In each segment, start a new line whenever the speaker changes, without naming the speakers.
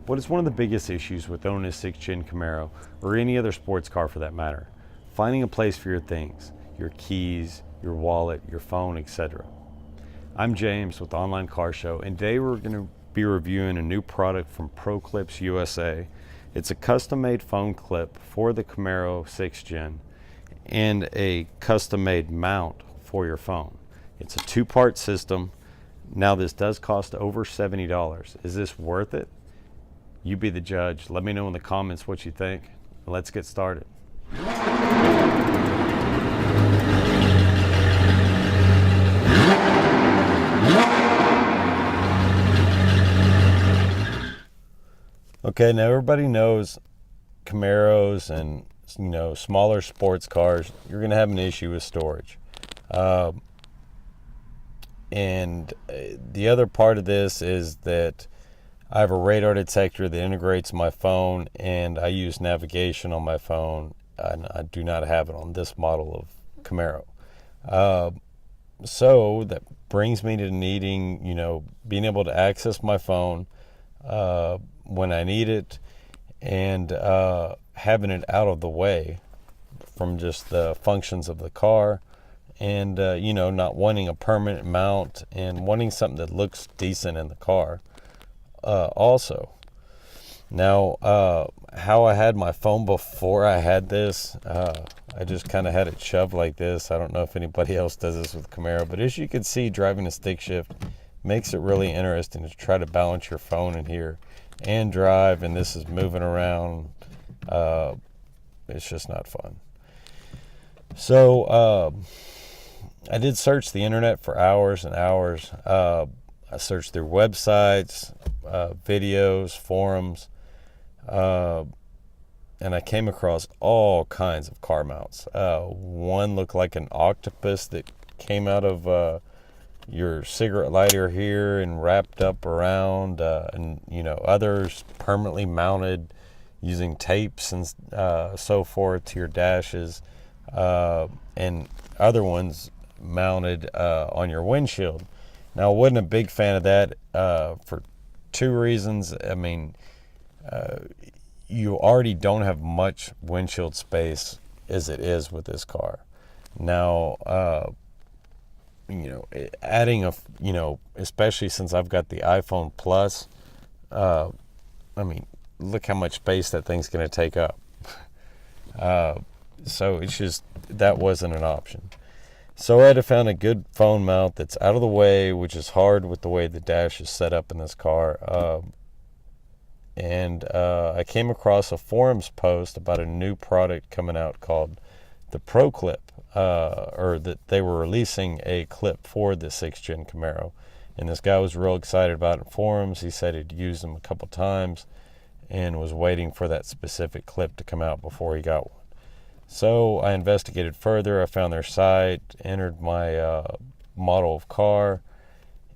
What is one of the biggest issues with owning a 6th Gen Camaro, or any other sports car for that matter? Finding a place for your things, your keys, your wallet, your phone, etc. I'm James with OnlineCarShow, and today we're going to be reviewing a new product from ProClipUSA. It's a custom-made phone clip for the Camaro 6th Gen and a custom-made mount for your phone. It's a two-part system. Now this does cost over $70. Is this worth it? You be the judge. Let me know in the comments what you think. Let's get started. Okay, now everybody knows Camaros and smaller sports cars, you're going to have an issue with storage. And the other part of this is that I have a radar detector that integrates my phone, and I use navigation on my phone, and I do not have it on this model of Camaro. So that brings me to needing, being able to access my phone when I need it, and having it out of the way from just the functions of the car, and not wanting a permanent mount and wanting something that looks decent in the car. Also, now how I had my phone before I had this, I just kind of had it shoved like this. I don't know if anybody else does this with Camaro, but as you can see, driving a stick shift makes it really interesting to try to balance your phone in here and drive, and this is moving around. It's just not fun. So I did search the internet for hours and hours. I searched through websites, videos, forums, and I came across all kinds of car mounts. One looked like an octopus that came out of your cigarette lighter here and wrapped up around, and others permanently mounted using tapes and so forth to your dashes, and other ones mounted on your windshield. Now, I wasn't a big fan of that for two reasons. I mean, you already don't have much windshield space as it is with this car. Now, adding especially since I've got the iPhone Plus, I mean, look how much space that thing's going to take up. So it's just, that wasn't an option. So I had to find a good phone mount that's out of the way, which is hard with the way the dash is set up in this car. And I came across a forums post about a new product coming out called the ProClip, or that they were releasing a clip for the 6th Gen Camaro. And this guy was real excited about it in forums. He said he'd used them a couple times and was waiting for that specific clip to come out before he got one. So I investigated further. I found their site, entered my model of car,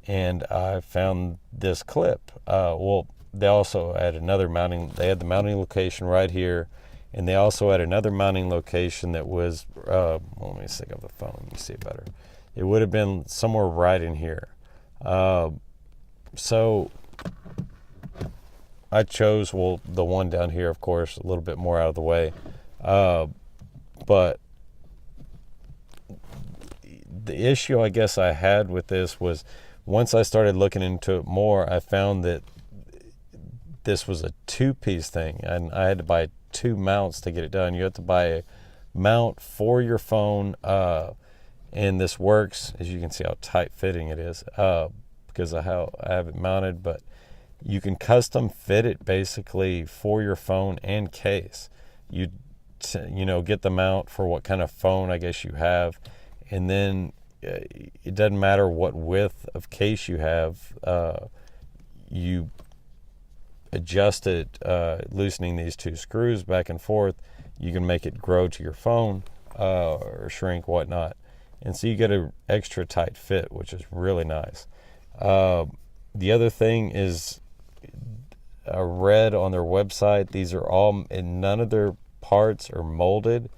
and I found this clip. Well, they also had another mounting. They had the mounting location right here, and they also had another mounting location that was, let me stick up the phone. Let me see it better. It would have been somewhere right in here. So I chose, the one down here, of course, a little bit more out of the way. But the issue I guess I had with this was, once I started looking into it more, I found that this was a two-piece thing, and I had to buy two mounts to get it done. You have to buy a mount for your phone, and this works, as you can see how tight-fitting it is, because of how I have it mounted, but you can custom fit it basically for your phone and case. You get the mount for what kind of phone I guess you have, and then it doesn't matter what width of case you have, you adjust it, loosening these two screws back and forth. You can make it grow to your phone, or shrink, whatnot, and so you get an extra tight fit, which is really nice. The other thing is, I read on their website, these are all, and none of their parts are molded.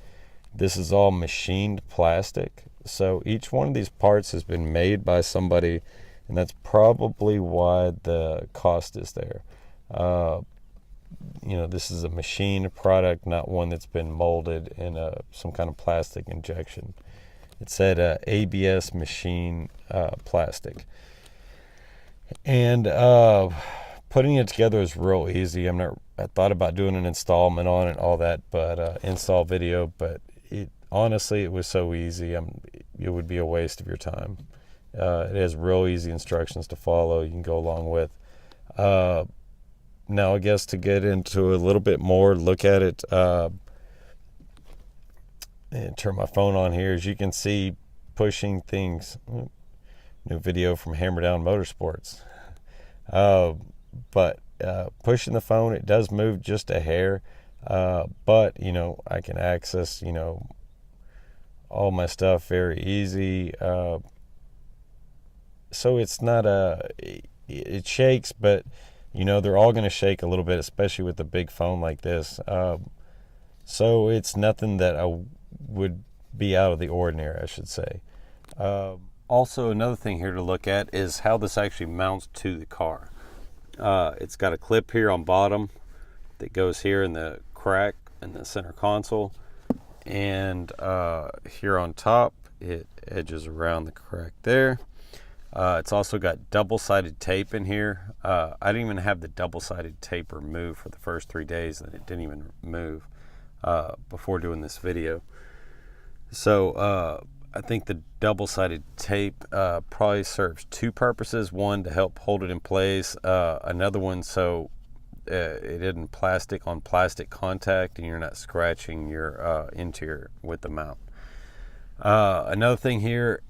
This is all machined plastic. So each one of these parts has been made by somebody, and that's probably why the cost is there. this is a machined product, not one that's been molded in some kind of plastic injection. It said ABS machine plastic. And putting it together is real easy. I thought about doing an installment on it, all that, but install video, but honestly, it was so easy. It would be a waste of your time. It has real easy instructions to follow. You can go along with. Now, I guess to get into a little bit more, look at it, and turn my phone on here. As you can see, pushing things. New video from Hammer Down Motorsports. But pushing the phone, it does move just a hair. But, I can access, all my stuff very easy. So it's not it shakes, but, they're all going to shake a little bit, especially with a big phone like this. So it's nothing that would be out of the ordinary, I should say. Also, another thing here to look at is how this actually mounts to the car. It's got a clip here on bottom that goes here in the crack in the center console, and here on top it edges around the crack there. It's also got double-sided tape in here. I didn't even have the double-sided tape removed for the first 3 days, and it didn't even move before doing this video. So I think the double-sided tape probably serves two purposes. One, to help hold it in place. Another one, so it isn't plastic on plastic contact and you're not scratching your interior with the mount. Another thing here,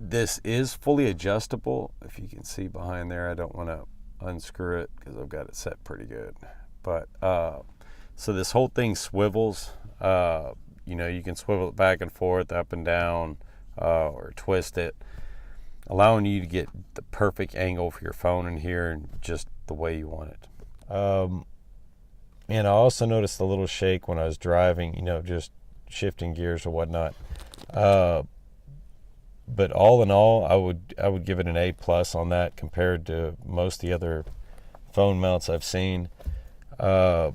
this is fully adjustable. If you can see behind there, I don't want to unscrew it because I've got it set pretty good. But so this whole thing swivels. You can swivel it back and forth, up and down, or twist it, allowing you to get the perfect angle for your phone in here and just the way you want it. And I also noticed a little shake when I was driving, just shifting gears or whatnot. But all in all, I would give it an A+ on that compared to most of the other phone mounts I've seen. Now,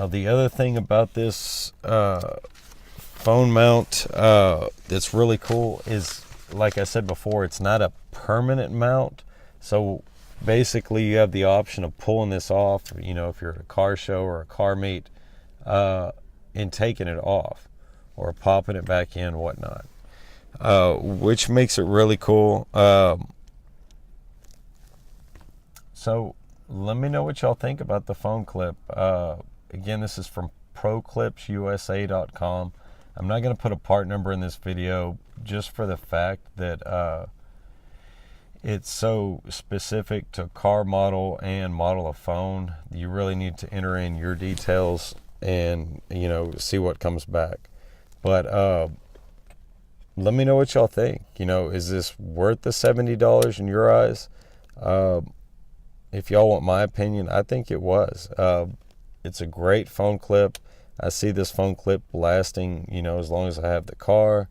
the other thing about this phone mount that's really cool is, like I said before, it's not a permanent mount. So basically, you have the option of pulling this off, if you're at a car show or a car meet, and taking it off or popping it back in, whatnot, which makes it really cool. So let me know what y'all think about the phone clip. Again, this is from ProClipUSA.com. I'm not going to put a part number in this video just for the fact that it's so specific to car model and model of phone. You really need to enter in your details and, see what comes back. But let me know what y'all think. Is this worth the $70 in your eyes? If y'all want my opinion, I think it was. It's a great phone clip. I see this phone clip lasting, as long as I have the car.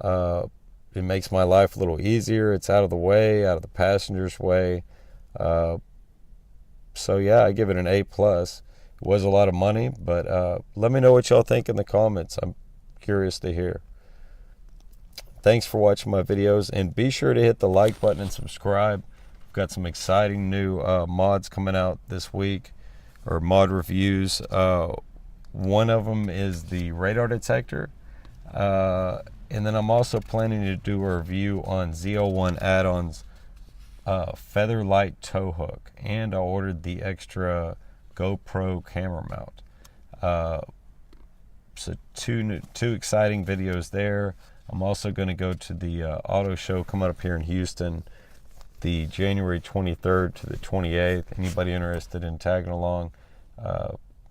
It makes my life a little easier. It's out of the way, out of the passenger's way. So yeah, I give it an A+. It was a lot of money, but let me know what y'all think in the comments. I'm curious to hear. Thanks for watching my videos, and be sure to hit the like button and subscribe. We've got some exciting new mods coming out this week, or mod reviews. One of them is the radar detector, and then I'm also planning to do a review on Z01 add-ons feather light tow hook, and I ordered the extra GoPro camera mount. So two exciting videos there. I'm also going to go to the auto show coming up here in Houston, the January 23rd to the 28th. Anybody interested in tagging along,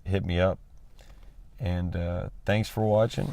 hit me up. And thanks for watching.